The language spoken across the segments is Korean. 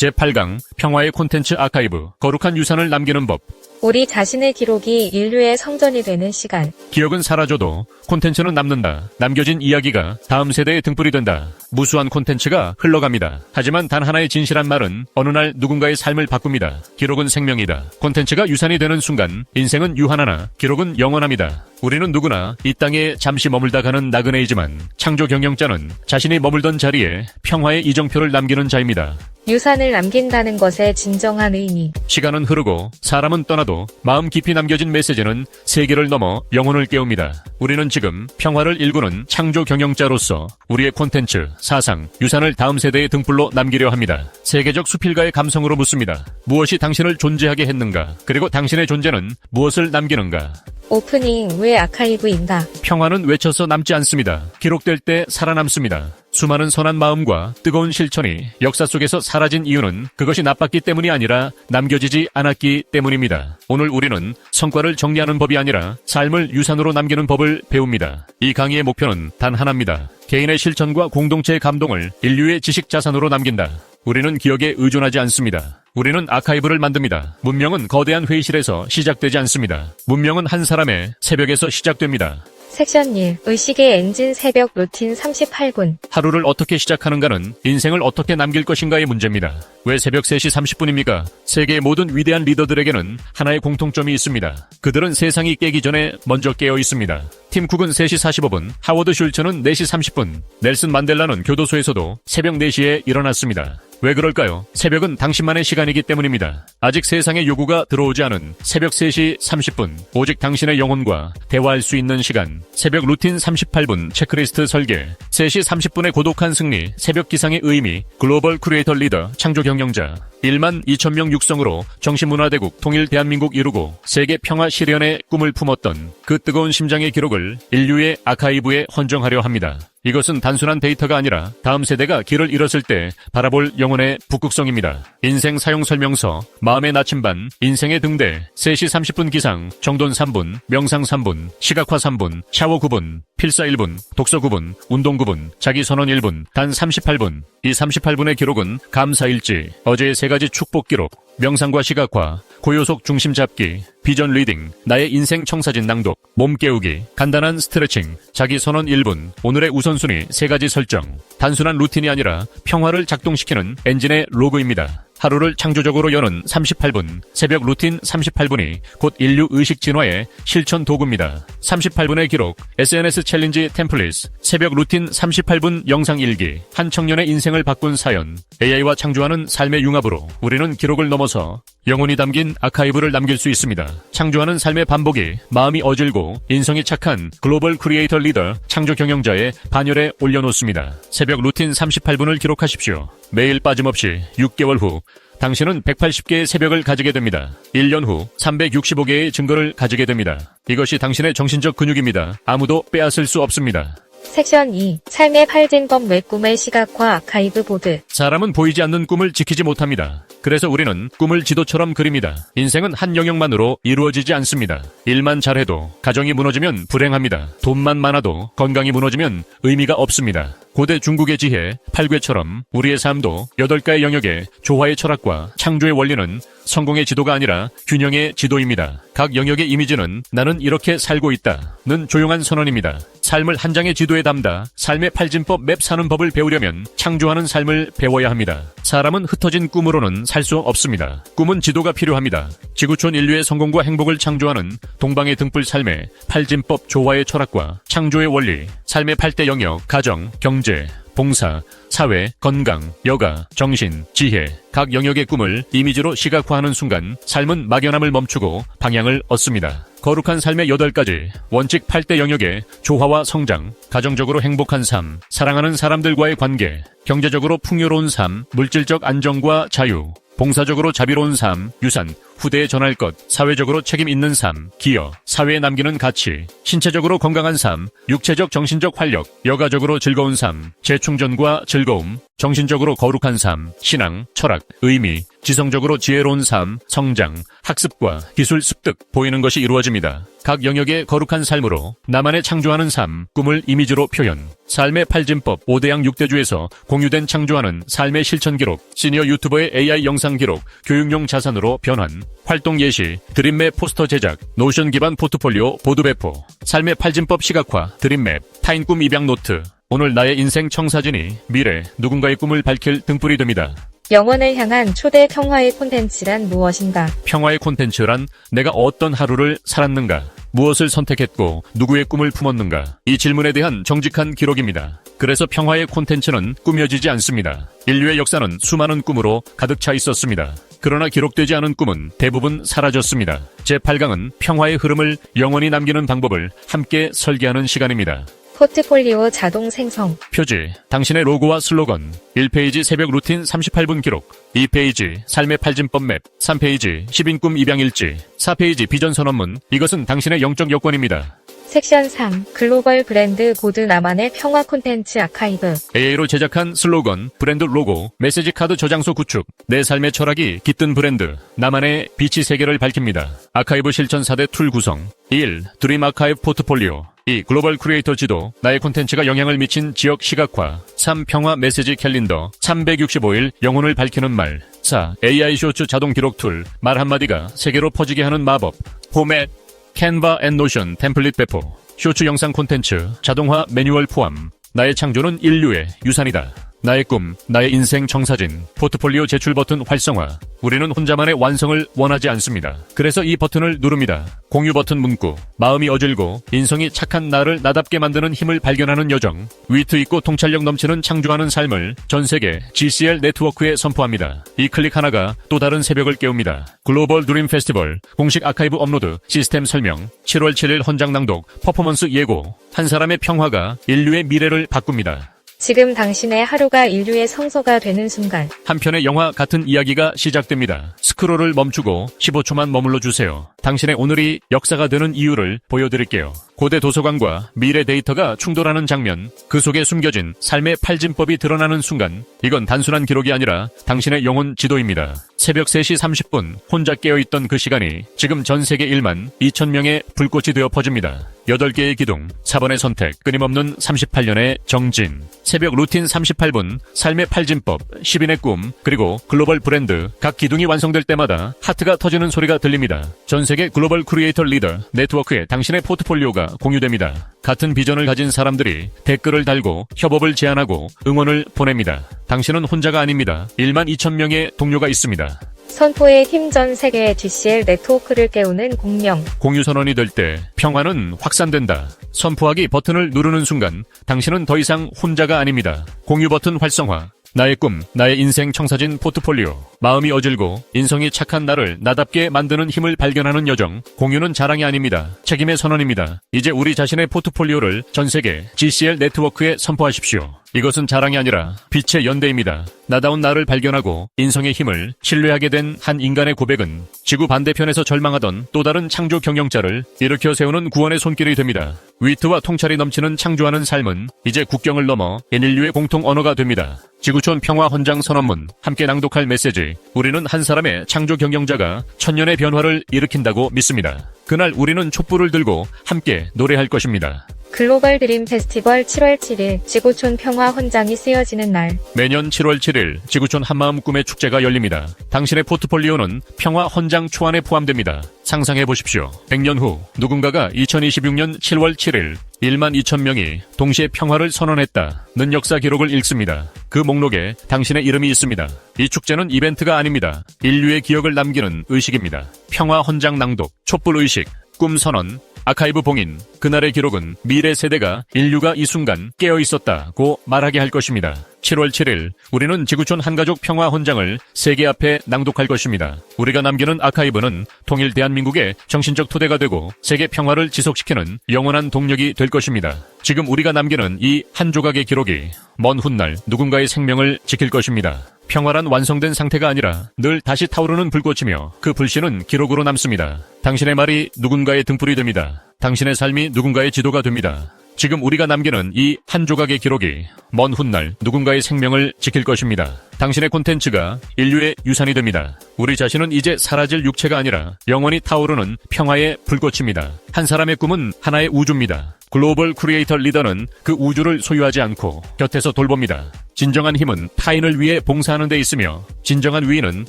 제8강 평화의 콘텐츠 아카이브 거룩한 유산을 남기는 법. 우리 자신의 기록이 인류의 성전이 되는 시간. 기억은 사라져도 콘텐츠는 남는다. 남겨진 이야기가 다음 세대의 등불이 된다. 무수한 콘텐츠가 흘러갑니다. 하지만 단 하나의 진실한 말은 어느 날 누군가의 삶을 바꿉니다. 기록은 생명이다. 콘텐츠가 유산이 되는 순간 인생은 유한하나 기록은 영원합니다. 우리는 누구나 이 땅에 잠시 머물다 가는 나그네이지만 창조 경영자는 자신이 머물던 자리에 평화의 이정표를 남기는 자입니다. 유산을 남긴다는 것의 진정한 의미. 시간은 흐르고 사람은 떠나도 마음 깊이 남겨진 메시지는 세계를 넘어 영혼을 깨웁니다. 우리는 지금 평화를 일구는 창조 경영자로서 우리의 콘텐츠, 사상, 유산을 다음 세대의 등불로 남기려 합니다. 세계적 수필가의 감성으로 묻습니다. 무엇이 당신을 존재하게 했는가? 그리고 당신의 존재는 무엇을 남기는가? 오프닝 왜 아카이브인가? 평화는 외쳐서 남지 않습니다. 기록될 때 살아남습니다. 수많은 선한 마음과 뜨거운 실천이 역사 속에서 사라진 이유는 그것이 나빴기 때문이 아니라 남겨지지 않았기 때문입니다. 오늘 우리는 성과를 정리하는 법이 아니라 삶을 유산으로 남기는 법을 배웁니다. 이 강의의 목표는 단 하나입니다. 개인의 실천과 공동체의 감동을 인류의 지식 자산으로 남긴다. 우리는 기억에 의존하지 않습니다. 우리는 아카이브를 만듭니다. 문명은 거대한 회의실에서 시작되지 않습니다. 문명은 한 사람의 새벽에서 시작됩니다. 섹션 1. 의식의 엔진 새벽 루틴 38분. 하루를 어떻게 시작하는가는 인생을 어떻게 남길 것인가의 문제입니다. 왜 새벽 3시 30분입니까? 세계의 모든 위대한 리더들에게는 하나의 공통점이 있습니다. 그들은 세상이 깨기 전에 먼저 깨어 있습니다. 팀 쿡은 3시 45분, 하워드 슐츠는 4시 30분, 넬슨 만델라는 교도소에서도 새벽 4시에 일어났습니다. 왜 그럴까요? 새벽은 당신만의 시간이기 때문입니다. 아직 세상의 요구가 들어오지 않은 새벽 3시 30분, 오직 당신의 영혼과 대화할 수 있는 시간. 새벽 루틴 38분 체크리스트 설계. 3시 30분의 고독한 승리, 새벽 기상의 의미, 글로벌 크리에이터 리더, 창조 경영자. 1만 2천 명 육성으로 정신문화대국 통일 대한민국 이루고 세계 평화 실현의 꿈을 품었던 그 뜨거운 심장의 기록을 인류의 아카이브에 헌정하려 합니다. 이것은 단순한 데이터가 아니라 다음 세대가 길을 잃었을 때 바라볼 영혼의 북극성입니다. 인생 사용 설명서, 마음의 나침반, 인생의 등대, 3시 30분 기상, 정돈 3분, 명상 3분, 시각화 3분, 샤워 9분, 필사 1분, 독서 9분, 운동 9분, 자기 선언 1분, 단 38분. 이 38분의 기록은 감사일지, 어제의 3가지 축복 기록, 명상과 시각화, 고요 속 중심 잡기, 비전 리딩, 나의 인생 청사진 낭독, 몸 깨우기, 간단한 스트레칭, 자기 선언 1분, 오늘의 우선순위 3가지 설정. 단순한 루틴이 아니라 평화를 작동시키는 엔진의 로그입니다. 하루를 창조적으로 여는 38분, 새벽 루틴 38분이 곧 인류 의식 진화의 실천 도구입니다. 38분의 기록, SNS 챌린지 템플릿, 새벽 루틴 38분 영상 일기, 한 청년의 인생을 바꾼 사연, AI와 창조하는 삶의 융합으로 우리는 기록을 넘어서 영혼이 담긴 아카이브를 남길 수 있습니다. 창조하는 삶의 반복이 마음이 어질고 인성이 착한 글로벌 크리에이터 리더, 창조 경영자의 반열에 올려놓습니다. 새벽 루틴 38분을 기록하십시오. 매일 빠짐없이 6개월 후 당신은 180개의 새벽을 가지게 됩니다. 1년 후 365개의 증거를 가지게 됩니다. 이것이 당신의 정신적 근육입니다. 아무도 빼앗을 수 없습니다. 섹션 2. 삶의 팔진법 왜 꿈의 시각화 아카이브 보드. 사람은 보이지 않는 꿈을 지키지 못합니다. 그래서 우리는 꿈을 지도처럼 그립니다. 인생은 한 영역만으로 이루어지지 않습니다. 일만 잘해도 가정이 무너지면 불행합니다. 돈만 많아도 건강이 무너지면 의미가 없습니다. 고대 중국의 지혜, 팔괘처럼 우리의 삶도 8가의 영역의 조화의 철학과 창조의 원리는 성공의 지도가 아니라 균형의 지도입니다. 각 영역의 이미지는 나는 이렇게 살고 있다는 조용한 선언입니다. 삶을 한 장의 지도에 담다 삶의 팔진법 맵 사는 법을 배우려면 창조하는 삶을 배워야 합니다. 사람은 흩어진 꿈으로는 살 수 없습니다. 꿈은 지도가 필요합니다. 지구촌 인류의 성공과 행복을 창조하는 동방의 등불 삶의 팔진법 조화의 철학과 창조의 원리, 삶의 8대 영역, 가정, 경제, 봉사, 사회, 건강, 여가, 정신, 지혜, 각 영역의 꿈을 이미지로 시각화하는 순간 삶은 막연함을 멈추고 방향을 얻습니다. 거룩한 삶의 8가지 원칙 8대 영역의 조화와 성장, 가정적으로 행복한 삶, 사랑하는 사람들과의 관계, 경제적으로 풍요로운 삶, 물질적 안정과 자유, 봉사적으로 자비로운 삶, 유산, 후대에 전할 것, 사회적으로 책임 있는 삶, 기여, 사회에 남기는 가치, 신체적으로 건강한 삶, 육체적 정신적 활력, 여가적으로 즐거운 삶, 재충전과 즐거움, 정신적으로 거룩한 삶, 신앙, 철학, 의미, 지성적으로 지혜로운 삶, 성장, 학습과 기술 습득, 보이는 것이 이루어집니다. 각 영역의 거룩한 삶으로 나만의 창조하는 삶, 꿈을 이미지로 표현. 삶의 팔진법 5대양 6대주에서 공유된 창조하는 삶의 실천 기록, 시니어 유튜버의 AI 영상 기록, 교육용 자산으로 변환, 활동 예시, 드림맵 포스터 제작, 노션 기반 포트폴리오 보드 배포, 삶의 팔진법 시각화, 드림맵, 타인 꿈 입양 노트. 오늘 나의 인생 청사진이 미래 누군가의 꿈을 밝힐 등불이 됩니다. 영원을 향한 초대 평화의 콘텐츠란 무엇인가? 평화의 콘텐츠란 내가 어떤 하루를 살았는가, 무엇을 선택했고 누구의 꿈을 품었는가, 이 질문에 대한 정직한 기록입니다. 그래서 평화의 콘텐츠는 꾸며지지 않습니다. 인류의 역사는 수많은 꿈으로 가득 차 있었습니다. 그러나 기록되지 않은 꿈은 대부분 사라졌습니다. 제8강은 평화의 흐름을 영원히 남기는 방법을 함께 설계하는 시간입니다. 포트폴리오 자동 생성. 표지, 당신의 로고와 슬로건. 1페이지 새벽 루틴 38분 기록. 2페이지 삶의 팔진법 맵. 3페이지 10인 꿈 입양일지. 4페이지 비전 선언문. 이것은 당신의 영적 여권입니다. 섹션 3. 글로벌 브랜드 보드 나만의 평화 콘텐츠 아카이브. AI로 제작한 슬로건, 브랜드 로고, 메시지 카드 저장소 구축. 내 삶의 철학이 깃든 브랜드. 나만의 빛이 세계를 밝힙니다. 아카이브 실천 4대 툴 구성. 1. 드림 아카이브 포트폴리오. 2. 글로벌 크리에이터 지도, 나의 콘텐츠가 영향을 미친 지역 시각화. 3. 평화 메시지 캘린더, 365일 영혼을 밝히는 말. 4. AI 쇼츠 자동 기록 툴, 말 한마디가 세계로 퍼지게 하는 마법. 포맷, 캔바 앤 노션 템플릿 배포. 쇼츠 영상 콘텐츠, 자동화 매뉴얼 포함. 나의 창조는 인류의 유산이다. 나의 꿈, 나의 인생 청사진, 포트폴리오 제출 버튼 활성화. 우리는 혼자만의 완성을 원하지 않습니다. 그래서 이 버튼을 누릅니다. 공유 버튼 문구. 마음이 어질고 인성이 착한 나를 나답게 만드는 힘을 발견하는 여정. 위트 있고 통찰력 넘치는 창조하는 삶을 전 세계 GCL 네트워크에 선포합니다. 이 클릭 하나가 또 다른 새벽을 깨웁니다. 글로벌 드림 페스티벌 공식 아카이브 업로드 시스템 설명. 7월 7일 헌장 낭독 퍼포먼스 예고. 한 사람의 평화가 인류의 미래를 바꿉니다. 지금 당신의 하루가 인류의 성소가 되는 순간. 한 편의 영화 같은 이야기가 시작됩니다. 스크롤을 멈추고 15초만 머물러 주세요. 당신의 오늘이 역사가 되는 이유를 보여드릴게요. 고대 도서관과 미래 데이터가 충돌하는 장면, 그 속에 숨겨진 삶의 팔진법이 드러나는 순간, 이건 단순한 기록이 아니라 당신의 영혼 지도입니다. 새벽 3시 30분 혼자 깨어있던 그 시간이 지금 전 세계 1만 2천 명의 불꽃이 되어 퍼집니다. 8개의 기둥, 4번의 선택, 끊임없는 38년의 정진. 새벽 루틴 38분, 삶의 팔진법, 10인의 꿈, 그리고 글로벌 브랜드. 각 기둥이 완성될 때마다 하트가 터지는 소리가 들립니다. 전 세계 글로벌 크리에이터 리더 네트워크에 당신의 포트폴리오가 공유됩니다. 같은 비전을 가진 사람들이 댓글을 달고 협업을 제안하고 응원을 보냅니다. 당신은 혼자가 아닙니다. 1만 2천 명의 동료가 있습니다. 선포의 힘 전 세계의 GCL 네트워크를 깨우는 공명. 공유 선언이 될 때 평화는 확산된다. 선포하기 버튼을 누르는 순간 당신은 더 이상 혼자가 아닙니다. 공유 버튼 활성화. 나의 꿈, 나의 인생 청사진 포트폴리오. 마음이 어질고 인성이 착한 나를 나답게 만드는 힘을 발견하는 여정. 공유는 자랑이 아닙니다. 책임의 선언입니다. 이제 우리 자신의 포트폴리오를 전 세계 GCL 네트워크에 선포하십시오. 이것은 자랑이 아니라 빛의 연대입니다. 나다운 나를 발견하고 인성의 힘을 신뢰하게 된 한 인간의 고백은 지구 반대편에서 절망하던 또 다른 창조 경영자를 일으켜 세우는 구원의 손길이 됩니다. 위트와 통찰이 넘치는 창조하는 삶은 이제 국경을 넘어 인류의 공통 언어가 됩니다. 지구촌 평화 헌장 선언문. 함께 낭독할 메시지. 우리는 한 사람의 창조 경영자가 천년의 변화를 일으킨다고 믿습니다. 그날 우리는 촛불을 들고 함께 노래할 것입니다. 글로벌 드림 페스티벌 7월 7일 지구촌 평화 헌장이 쓰여지는 날. 매년 7월 7일 지구촌 한마음 꿈의 축제가 열립니다. 당신의 포트폴리오는 평화 헌장 초안에 포함됩니다. 상상해 보십시오. 100년 후 누군가가 2026년 7월 7일 1만 2천 명이 동시에 평화를 선언했다는 역사 기록을 읽습니다. 그 목록에 당신의 이름이 있습니다. 이 축제는 이벤트가 아닙니다. 인류의 기억을 남기는 의식입니다. 평화 헌장 낭독, 촛불 의식, 꿈 선언, 아카이브 봉인. 그날의 기록은 미래 세대가 인류가 이 순간 깨어 있었다고 말하게 할 것입니다. 7월 7일 우리는 지구촌 한가족 평화 헌장을 세계 앞에 낭독할 것입니다. 우리가 남기는 아카이브는 통일 대한민국의 정신적 토대가 되고 세계 평화를 지속시키는 영원한 동력이 될 것입니다. 지금 우리가 남기는 이 한 조각의 기록이 먼 훗날 누군가의 생명을 지킬 것입니다. 평화란 완성된 상태가 아니라 늘 다시 타오르는 불꽃이며 그 불씨는 기록으로 남습니다. 당신의 말이 누군가의 등불이 됩니다. 당신의 삶이 누군가의 지도가 됩니다. 지금 우리가 남기는 이 한 조각의 기록이 먼 훗날 누군가의 생명을 지킬 것입니다. 당신의 콘텐츠가 인류의 유산이 됩니다. 우리 자신은 이제 사라질 육체가 아니라 영원히 타오르는 평화의 불꽃입니다. 한 사람의 꿈은 하나의 우주입니다. 글로벌 크리에이터 리더는 그 우주를 소유하지 않고 곁에서 돌봅니다. 진정한 힘은 타인을 위해 봉사하는 데 있으며 진정한 위인은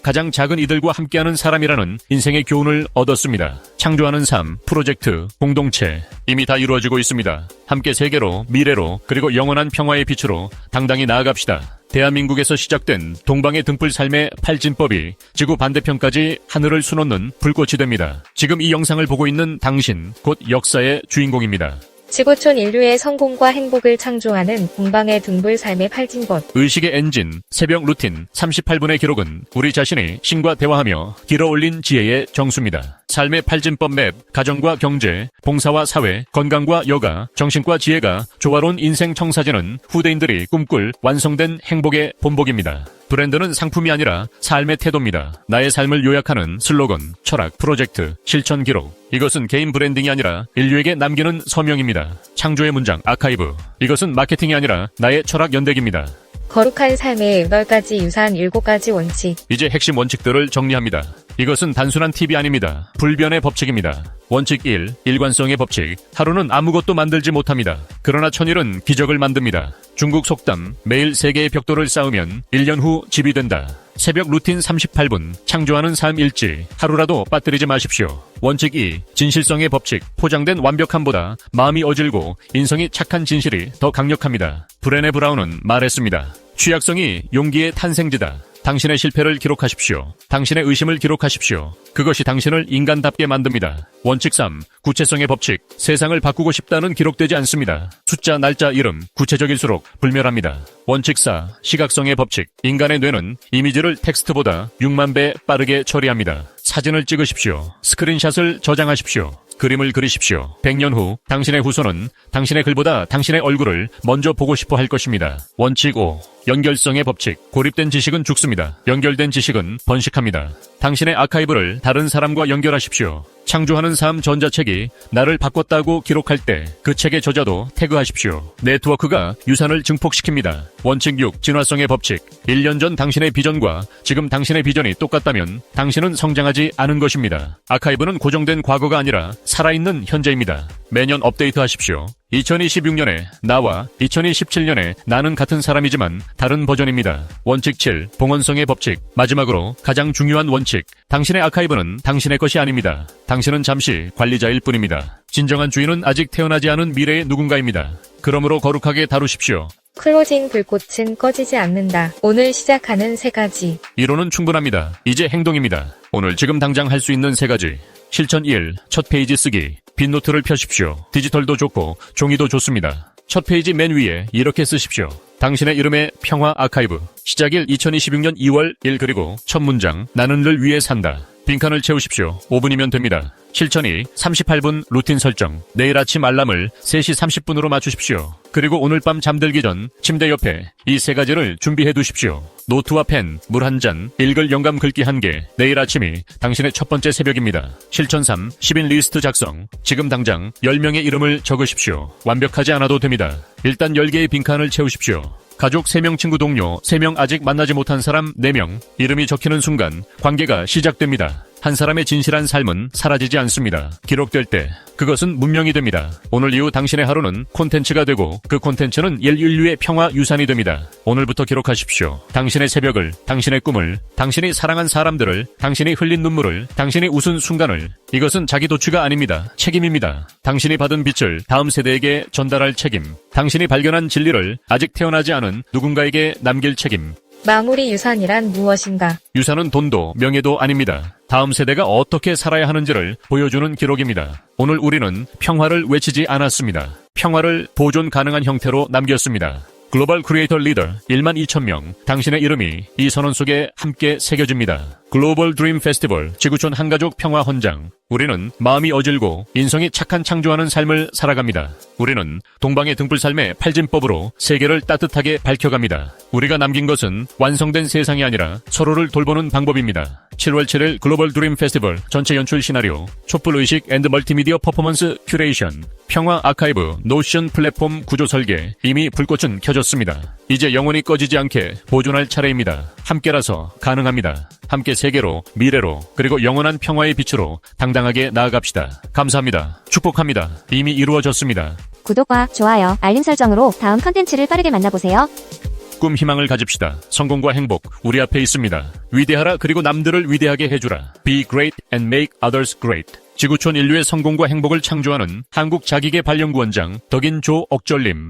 가장 작은 이들과 함께하는 사람이라는 인생의 교훈을 얻었습니다. 창조하는 삶, 프로젝트, 공동체 이미 다 이루어지고 있습니다. 함께 세계로, 미래로, 그리고 영원한 평화의 빛으로 당당히 나아갑시다. 대한민국에서 시작된 동방의 등불 삶의 팔진법이 지구 반대편까지 하늘을 수놓는 불꽃이 됩니다. 지금 이 영상을 보고 있는 당신, 곧 역사의 주인공입니다. 지구촌 인류의 성공과 행복을 창조하는 동방의 등불 삶의 팔진법. 의식의 엔진, 새벽 루틴 38분의 기록은 우리 자신이 신과 대화하며 길어올린 지혜의 정수입니다. 삶의 팔진법 맵, 가정과 경제, 봉사와 사회, 건강과 여가, 정신과 지혜가 조화로운 인생 청사진은 후대인들이 꿈꿀 완성된 행복의 본복입니다. 브랜드는 상품이 아니라 삶의 태도입니다. 나의 삶을 요약하는 슬로건, 철학, 프로젝트, 실천 기록. 이것은 개인 브랜딩이 아니라 인류에게 남기는 서명입니다. 창조의 문장, 아카이브. 이것은 마케팅이 아니라 나의 철학 연대기입니다. 거룩한 삶의 8가지 유산 7가지 원칙. 이제 핵심 원칙들을 정리합니다. 이것은 단순한 팁이 아닙니다. 불변의 법칙입니다. 원칙 1. 일관성의 법칙. 하루는 아무것도 만들지 못합니다. 그러나 천일은 기적을 만듭니다. 중국 속담. 매일 3개의 벽돌을 쌓으면 1년 후 집이 된다. 새벽 루틴 38분. 창조하는 삶 일지. 하루라도 빠뜨리지 마십시오. 원칙 2. 진실성의 법칙. 포장된 완벽함보다 마음이 어질고 인성이 착한 진실이 더 강력합니다. 브레네 브라운은 말했습니다. 취약성이 용기의 탄생지다. 당신의 실패를 기록하십시오. 당신의 의심을 기록하십시오. 그것이 당신을 인간답게 만듭니다. 원칙 3. 구체성의 법칙. 세상을 바꾸고 싶다는 기록되지 않습니다. 숫자, 날짜, 이름, 구체적일수록 불멸합니다. 원칙 4. 시각성의 법칙. 인간의 뇌는 이미지를 텍스트보다 6만 배 빠르게 처리합니다. 사진을 찍으십시오. 스크린샷을 저장하십시오. 그림을 그리십시오. 100년 후 당신의 후손은 당신의 글보다 당신의 얼굴을 먼저 보고 싶어 할 것입니다. 원칙 5. 연결성의 법칙. 고립된 지식은 죽습니다. 연결된 지식은 번식합니다. 당신의 아카이브를 다른 사람과 연결하십시오. 창조하는 삶 전자책이 나를 바꿨다고 기록할 때 그 책의 저자도 태그하십시오. 네트워크가 유산을 증폭시킵니다. 원칙 6. 진화성의 법칙. 1년 전 당신의 비전과 지금 당신의 비전이 똑같다면 당신은 성장하지 않은 것입니다. 아카이브는 고정된 과거가 아니라 살아있는 현재입니다. 매년 업데이트하십시오. 2026년에 나와 2017년에 나는 같은 사람이지만 다른 버전입니다. 원칙 7. 봉헌성의 법칙. 마지막으로 가장 중요한 원칙. 당신의 아카이브는 당신의 것이 아닙니다. 당신은 잠시 관리자일 뿐입니다. 진정한 주인은 아직 태어나지 않은 미래의 누군가입니다. 그러므로 거룩하게 다루십시오. 클로징 불꽃은 꺼지지 않는다. 오늘 시작하는 3가지. 이론은 충분합니다. 이제 행동입니다. 오늘 지금 당장 할 수 있는 3가지. 실천 1. 첫 페이지 쓰기. 빈노트를 펴십시오. 디지털도 좋고 종이도 좋습니다. 첫 페이지 맨 위에 이렇게 쓰십시오. 당신의 이름의 평화 아카이브. 시작일 2026년 2월 1 그리고 첫 문장 나는를 위해 산다. 빈칸을 채우십시오. 5분이면 됩니다. 실천 2. 38분 루틴 설정. 내일 아침 알람을 3시 30분으로 맞추십시오. 그리고 오늘 밤 잠들기 전 침대 옆에 이 3가지를 준비해 두십시오. 노트와 펜, 물 한 잔, 읽을 영감 글귀 1개. 내일 아침이 당신의 첫 번째 새벽입니다. 실천 3. 10인 리스트 작성. 지금 당장 10명의 이름을 적으십시오. 완벽하지 않아도 됩니다. 일단 10개의 빈칸을 채우십시오. 가족 3명, 친구, 동료 3명, 아직 만나지 못한 사람 4명. 이름이 적히는 순간 관계가 시작됩니다. 한 사람의 진실한 삶은 사라지지 않습니다. 기록될 때 그것은 문명이 됩니다. 오늘 이후 당신의 하루는 콘텐츠가 되고 그 콘텐츠는 인류의 평화 유산이 됩니다. 오늘부터 기록하십시오. 당신의 새벽을, 당신의 꿈을, 당신이 사랑한 사람들을, 당신이 흘린 눈물을, 당신이 웃은 순간을. 이것은 자기 도취가 아닙니다. 책임입니다. 당신이 받은 빛을 다음 세대에게 전달할 책임. 당신이 발견한 진리를 아직 태어나지 않은 누군가에게 남길 책임. 마무리 유산이란 무엇인가? 유산은 돈도 명예도 아닙니다. 다음 세대가 어떻게 살아야 하는지를 보여주는 기록입니다. 오늘 우리는 평화를 외치지 않았습니다. 평화를 보존 가능한 형태로 남겼습니다. 글로벌 크리에이터 리더 12,000명. 당신의 이름이 이 선언 속에 함께 새겨집니다. 글로벌 드림 페스티벌 지구촌 한가족 평화 헌장. 우리는 마음이 어질고 인성이 착한 창조하는 삶을 살아갑니다. 우리는 동방의 등불 삶의 팔진법으로 세계를 따뜻하게 밝혀갑니다. 우리가 남긴 것은 완성된 세상이 아니라 서로를 돌보는 방법입니다. 7월 7일 글로벌 드림 페스티벌 전체 연출 시나리오, 촛불 의식 앤드 멀티미디어 퍼포먼스 큐레이션, 평화 아카이브, 노션 플랫폼 구조 설계, 이미 불꽃은 켜졌습니다. 이제 영원히 꺼지지 않게 보존할 차례입니다. 함께라서 가능합니다. 함께 세계로, 미래로, 그리고 영원한 평화의 빛으로 당당하게 나아갑시다. 감사합니다. 축복합니다. 이미 이루어졌습니다. 구독과 좋아요, 알림 설정으로 다음 컨텐츠를 빠르게 만나보세요. 꿈 희망을 가집시다. 성공과 행복 우리 앞에 있습니다. 위대하라 그리고 남들을 위대하게 해주라. Be great and make others great. 지구촌 인류의 성공과 행복을 창조하는 한국 자기계 발령구원장 덕인 조 억절님.